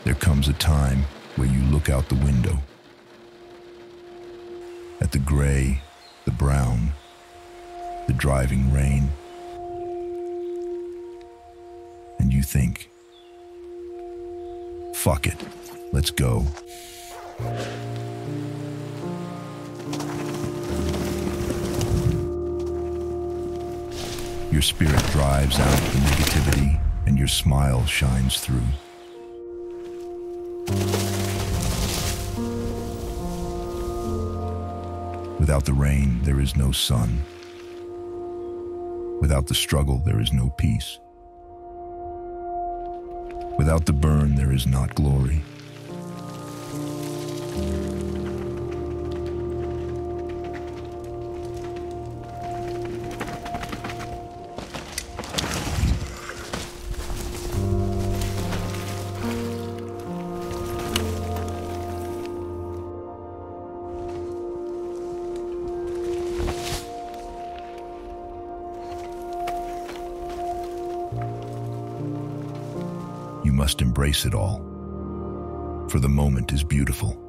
There comes a time where you look out the window at the gray, the brown, the driving rain, and you think, fuck it, let's go. Your spirit drives out the negativity and your smile shines through. Without the rain, there is no sun. Without the struggle, there is no peace. Without the burn, there is not glory. You must embrace it all, for the moment is beautiful.